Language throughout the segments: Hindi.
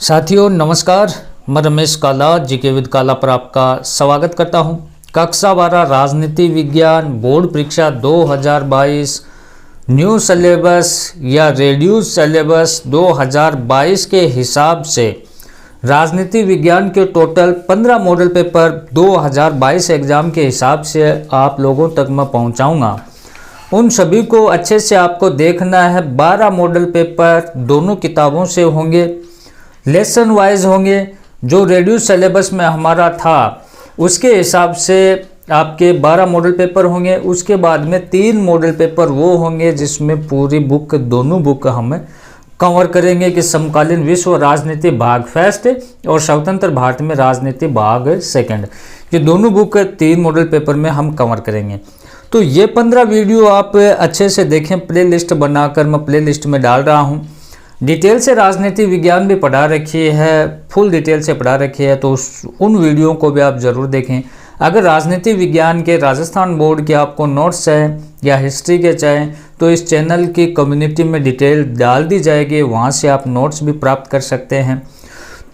साथियों नमस्कार, मैं रमेश काला जीके विद काला पर आपका स्वागत करता हूं। कक्षा 12 राजनीति विज्ञान बोर्ड परीक्षा 2022 न्यू सिलेबस या रेड्यूस सिलेबस 2022 के हिसाब से राजनीति विज्ञान के टोटल 15 मॉडल पेपर 2022 एग्ज़ाम के हिसाब से आप लोगों तक मैं पहुंचाऊंगा। उन सभी को अच्छे से आपको देखना है। 12 मॉडल पेपर दोनों किताबों से होंगे, लेसन वाइज होंगे। जो रेड्यूस सिलेबस में हमारा था उसके हिसाब से आपके 12 मॉडल पेपर होंगे। उसके बाद में 3 मॉडल पेपर वो होंगे जिसमें पूरी बुक दोनों बुक हम कवर करेंगे कि समकालीन विश्व राजनीति भाग फर्स्ट और स्वतंत्र भारत में राजनीति भाग सेकंड। ये दोनों बुक 3 मॉडल पेपर में हम कवर करेंगे। तो ये 15 वीडियो आप अच्छे से देखें। प्ले लिस्ट बनाकर मैं प्ले लिस्ट में डाल रहा हूँ। डिटेल से राजनीति विज्ञान भी पढ़ा रखी है, फुल डिटेल से पढ़ा रखी है, तो उन वीडियो को भी आप ज़रूर देखें। अगर राजनीति विज्ञान के राजस्थान बोर्ड के आपको नोट्स चाहिए या हिस्ट्री के चाहें तो इस चैनल की कम्युनिटी में डिटेल डाल दी जाएगी, वहाँ से आप नोट्स भी प्राप्त कर सकते हैं।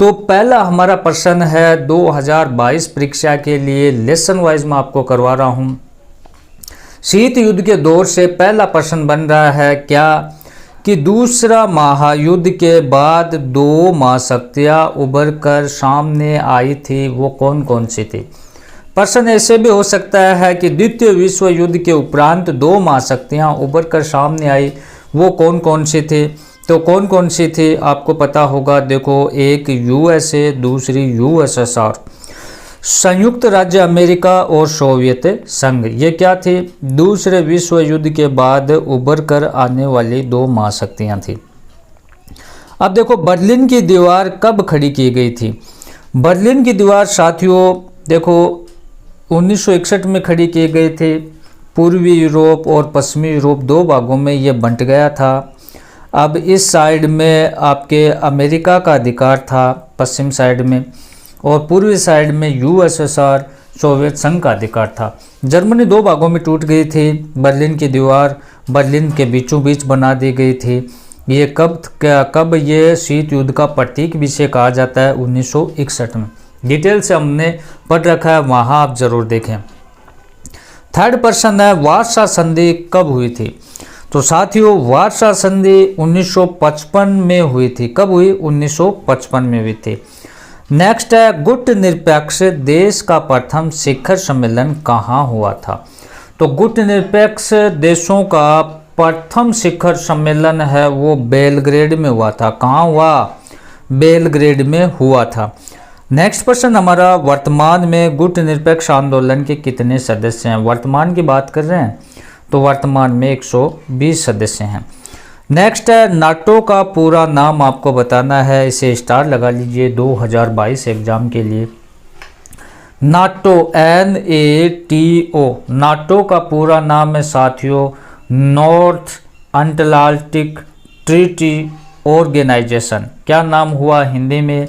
तो पहला हमारा प्रश्न है 2022 परीक्षा के लिए लेसन वाइज मैं आपको करवा रहा हूँ। शीत युद्ध के दौर से पहला प्रश्न बन रहा है क्या कि दूसरा महायुद्ध के बाद 2 महाशक्तियाँ उभर कर सामने आई थी, वो कौन कौन सी थी। प्रश्न ऐसे भी हो सकता है कि द्वितीय विश्व युद्ध के उपरांत 2 महाशक्तियाँ उभर कर सामने आई, वो कौन कौन सी थी। तो कौन कौन सी थी आपको पता होगा। देखो, एक यूएसए, दूसरी यूएसएसआर, संयुक्त राज्य अमेरिका और सोवियत संघ। ये क्या थी, दूसरे विश्व युद्ध के बाद उभर कर आने वाली 2 महाशक्तियाँ थी। अब देखो, बर्लिन की दीवार कब खड़ी की गई थी। बर्लिन की दीवार साथियों देखो 1961 में खड़ी की गई थी। पूर्वी यूरोप और पश्चिमी यूरोप 2 भागों में ये बंट गया था। अब इस साइड में आपके अमेरिका का अधिकार था पश्चिम साइड में, और पूर्वी साइड में यूएसएसआर सोवियत संघ का अधिकार था। जर्मनी 2 भागों में टूट गई थी। बर्लिन की दीवार बर्लिन के बीचों बीच बना दी गई थी। ये कब ये शीत युद्ध का प्रतीक भी से कहा जाता है 1961 में। डिटेल से हमने पढ़ रखा है, वहाँ आप जरूर देखें। थर्ड प्रश्न है वार्सा संधि कब हुई थी। तो साथियों वार्सा संधि 1955 में हुई थी। कब हुई, 1955 में हुई थी। नेक्स्ट है गुट निरपेक्ष देश का प्रथम शिखर सम्मेलन कहाँ हुआ था। तो गुट निरपेक्ष देशों का प्रथम शिखर सम्मेलन है वो बेलग्रेड में हुआ था। कहाँ हुआ, बेलग्रेड में हुआ था। नेक्स्ट प्रश्न हमारा वर्तमान में गुट निरपेक्ष आंदोलन के कितने सदस्य हैं। वर्तमान की बात कर रहे हैं तो वर्तमान में 120 सदस्य हैं। नेक्स्ट है नाटो का पूरा नाम आपको बताना है, इसे स्टार लगा लीजिए 2022 एग्जाम के लिए। नाटो NATO, नाटो का पूरा नाम है साथियों नॉर्थ अटलांटिक ट्रीटी ऑर्गेनाइजेशन। क्या नाम हुआ हिंदी में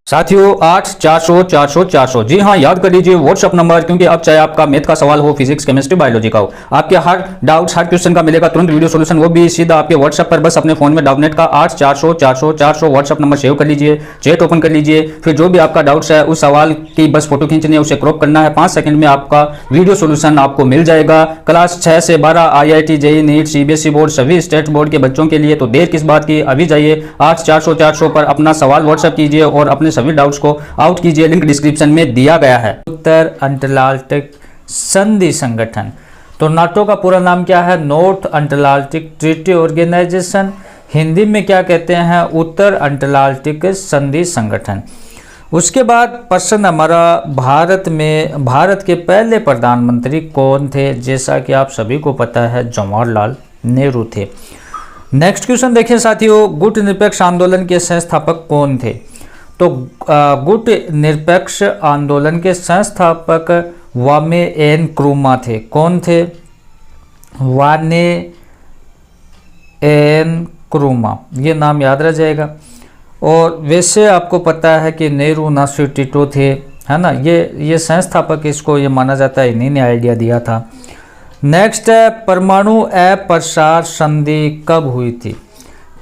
साथियों 8400400। जी हाँ, याद कर लीजिए व्हाट्सअप नंबर, क्योंकि अब चाहे आपका मैथ का सवाल हो, फिजिक्स, केमिस्ट्री, बायोलॉजी का हो, आपके हर डाउट्स हर क्वेश्चन का मिलेगा तुरंत वीडियो सॉल्यूशन, वो भी सीधा आपके व्हाट्सअप पर। बस अपने फोन में डाउटनेट का 8400400 व्हाट्सअप नंबर सेव कर लीजिए, चैट ओपन कर लीजिए। फिर जो भी आपका डाउट्स है उस सवाल की बस फोटो खींचनी है, उसे क्रॉप करना है, 5 सेकंड में आपका वीडियो सोल्यूशन आपको मिल जाएगा। क्लास 6 से 12 IIT JEE NEET CBSE board सभी स्टेट बोर्ड के बच्चों के लिए। तो देर किस बात की, अभी जाइए 8400400 पर अपना सवाल व्हाट्सअप कीजिए और अपने सभी डाउट्स को आउट कीजिए। लिंक डिस्क्रिप्शन में दिया गया है। उत्तर अटलांटिक संधि संगठन। तो नाटो का पूरा नाम क्या है, North Atlantic Treaty Organisation. Hindi में क्या कहते हैं, उत्तर अटलांटिक संधि संगठन। उसके बाद प्रश्न हमारा भारत के पहले प्रधानमंत्री कौन थे। जैसा कि आप सभी को पता है जवाहरलाल नेहरू थे। नेक्स्ट क्वेश्चन देखें साथियों, गुट निरपेक्ष आंदोलन के संस्थापक कौन थे। तो गुट निरपेक्ष आंदोलन के संस्थापक वामे एन क्रुमा थे। कौन थे, वाने एन क्रुमा, ये नाम याद रह जाएगा। और वैसे आपको पता है कि नेहरू नासिर टिटो थे, है ना, ये संस्थापक इसको ये माना जाता है, इन्हीं ने आइडिया दिया था। नेक्स्ट है परमाणु अप्रसार संधि कब हुई थी।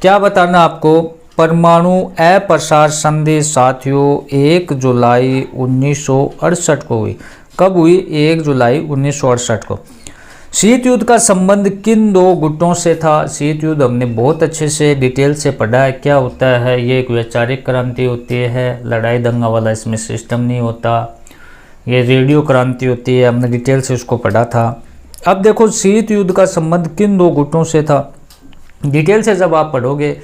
क्या बताना आपको, परमाणु अप्रसार संधि साथियों 1 जुलाई 1968 को हुई। कब हुई? 1 जुलाई 1968 को। शीत युद्ध का संबंध किन दो गुटों से था? शीत युद्ध हमने बहुत अच्छे से डिटेल से पढ़ा है। क्या होता है? ये एक वैचारिक क्रांति होती है, लड़ाई दंगा वाला इसमें सिस्टम नहीं होता। ये रेडियो क्रांति होती है, हमने डिटेल से उसको पढ़ा था। अब देखो शीत युद्ध का संबंध किन दो गुटों से था। डिटेल से जब आप पढ़ोगे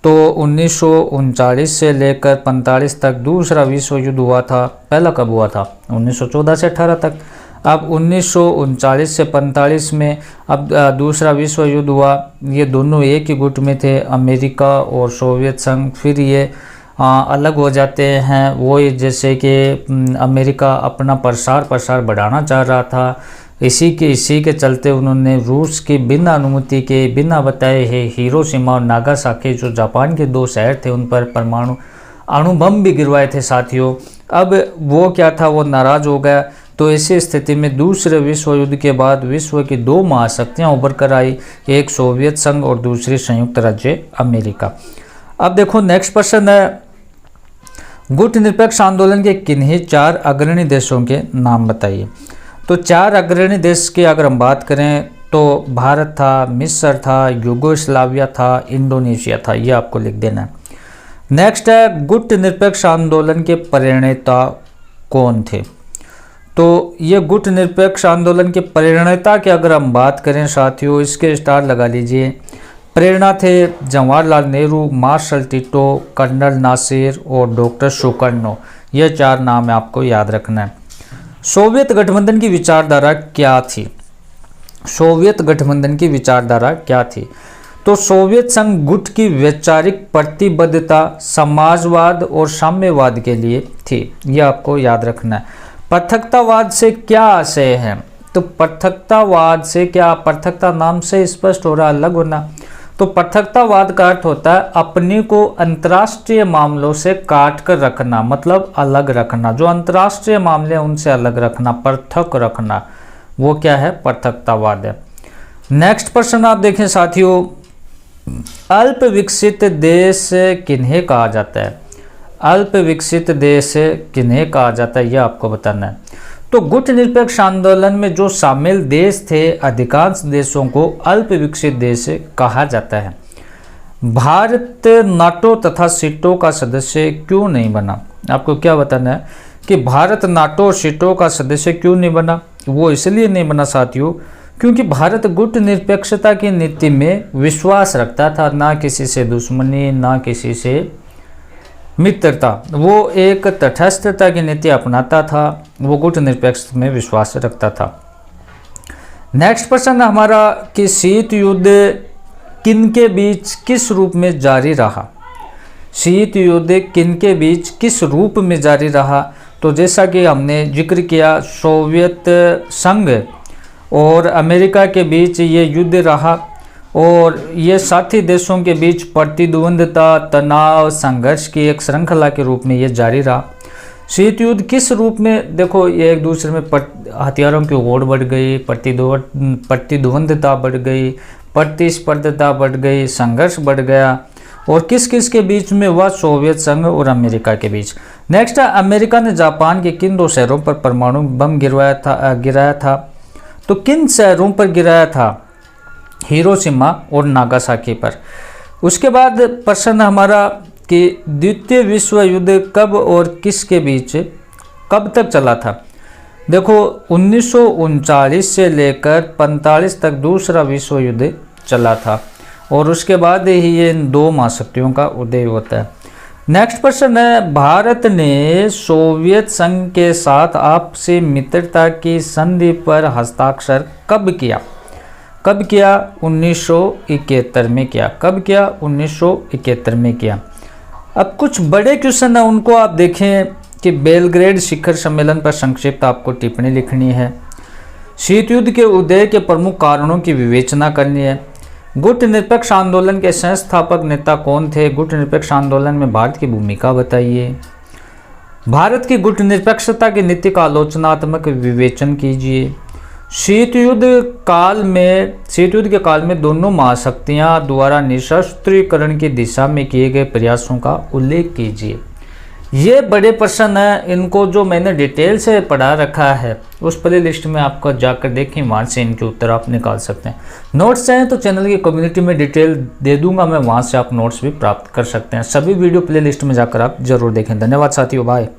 तो 1939 से लेकर 45 तक दूसरा विश्व युद्ध हुआ था। पहला कब हुआ था? 1914 से 18 तक। अब 1939 से 45 में अब दूसरा विश्व युद्ध हुआ। ये दोनों एक ही गुट में थे, अमेरिका और सोवियत संघ। फिर ये अलग हो जाते हैं। वो जैसे कि अमेरिका अपना प्रसार बढ़ाना चाह रहा था। इसी के चलते उन्होंने रूस की बिना अनुमति के, बिना बताए हिरोशिमा और नागासाकी जो जापान के 2 शहर थे उन पर परमाणु अणुबम भी गिरवाए थे साथियों। अब वो क्या था, वो नाराज हो गया। तो ऐसी स्थिति में दूसरे विश्व युद्ध के बाद विश्व की 2 महाशक्तियां उभर कर आई, एक सोवियत संघ और दूसरी संयुक्त राज्य अमेरिका। अब देखो नेक्स्ट प्रश्न है, गुट निरपेक्ष आंदोलन के किन्हीं 4 अग्रणी देशों के नाम बताइए। तो 4 अग्रणी देश की अगर हम बात करें तो भारत था, मिस्र था, यूगोस्लाविया था, इंडोनेशिया था। ये आपको लिख देना है। नेक्स्ट है, गुट निरपेक्ष आंदोलन के प्रणेता कौन थे? तो ये गुट निरपेक्ष आंदोलन के प्रणेता की अगर हम बात करें साथियों, इसके स्टार लगा लीजिए। प्रेरणा थे Jawaharlal Nehru, marshal Tito, colonel Nasser और डॉक्टर सुकर्णो। ये 4 नाम है, आपको याद रखना है। सोवियत गठबंधन की विचारधारा क्या थी? सोवियत गठबंधन की विचारधारा क्या थी? तो सोवियत संघ गुट की वैचारिक प्रतिबद्धता समाजवाद और साम्यवाद के लिए थी। यह आपको याद रखना है। पृथकतावाद से क्या आशय है? तो पृथकतावाद से क्या, पृथकता नाम से स्पष्ट हो रहा अलग होना। तो पृथकतावाद का अर्थ होता है अपने को अंतर्राष्ट्रीय मामलों से काट कर रखना, मतलब अलग रखना। जो अंतर्राष्ट्रीय मामले हैं उनसे अलग रखना, पृथक रखना, वो क्या है? पृथकतावाद है। नेक्स्ट प्रश्न आप देखें साथियों, अल्प विकसित देश किन्हें कहा जाता है? अल्प विकसित देश किन्हें कहा जाता है, यह आपको बताना है। तो गुट निरपेक्ष आंदोलन में जो शामिल देश थे, अधिकांश देशों को अल्प विकसित देश कहा जाता है। भारत नाटो तथा सीटो का सदस्य क्यों नहीं बना? आपको क्या बताना है कि भारत नाटो और सीटो का सदस्य क्यों नहीं बना? वो इसलिए नहीं बना साथियों क्योंकि भारत गुट निरपेक्षता की नीति में विश्वास रखता था, ना किसी से दुश्मनी, ना किसी से मित्रता। वो एक तटस्थता की नीति अपनाता था, वो गुट निरपेक्ष में विश्वास रखता था। नेक्स्ट प्रश्न हमारा कि शीत युद्ध किनके बीच किस रूप में जारी रहा? शीत युद्ध किनके बीच किस रूप में जारी रहा? तो जैसा कि हमने जिक्र किया, सोवियत संघ और अमेरिका के बीच ये युद्ध रहा और ये साथी देशों के बीच प्रतिद्वंद्विता, तनाव, संघर्ष की एक श्रृंखला के रूप में ये जारी रहा। शीत युद्ध किस रूप में? देखो ये एक दूसरे में हथियारों की होड़ बढ़ गई, प्रतिद्वंद्विता बढ़ गई, प्रतिस्पर्धा बढ़ गई, संघर्ष बढ़ गया। और किस किस के बीच में हुआ? सोवियत संघ और अमेरिका के बीच। नेक्स्ट है, अमेरिका ने जापान के किन 2 शहरों पर परमाणु बम गिराया था? तो किन शहरों पर गिराया था? हिरोशिमा और नागासाकी पर। उसके बाद प्रश्न हमारा कि द्वितीय विश्व युद्ध कब और किसके बीच कब तक चला था? देखो 1939 से लेकर 45 तक दूसरा विश्व युद्ध चला था और उसके बाद ही ये इन 2 महाशक्तियों का उदय होता है। नेक्स्ट प्रश्न है, भारत ने सोवियत संघ के साथ आपसी मित्रता की संधि पर हस्ताक्षर कब किया? कब किया? 1971 में किया। कब किया? 1971 में किया। अब कुछ बड़े क्वेश्चन है, उनको आप देखें कि बेलग्रेड शिखर सम्मेलन पर संक्षिप्त आपको टिप्पणी लिखनी है। शीत युद्ध के उदय के प्रमुख कारणों की विवेचना करनी है। गुट निरपेक्ष आंदोलन के संस्थापक नेता कौन थे? गुट निरपेक्ष आंदोलन में भारत की भूमिका बताइए। भारत की गुट निरपेक्षता की नीति का आलोचनात्मक विवेचन कीजिए। शीत युद्ध के काल में दोनों महाशक्तियां द्वारा निशस्त्रीकरण की दिशा में किए गए प्रयासों का उल्लेख कीजिए। ये बड़े प्रश्न हैं, इनको जो मैंने डिटेल से पढ़ा रखा है उस प्ले लिस्ट में आपको जाकर देखें, वहाँ से इनके उत्तर आप निकाल सकते हैं। नोट्स चाहें तो चैनल की कम्युनिटी में डिटेल दे दूंगा मैं, वहाँ से आप नोट्स भी प्राप्त कर सकते हैं। सभी वीडियो प्ले लिस्ट में जाकर आप जरूर देखें। धन्यवाद साथियों, बाय।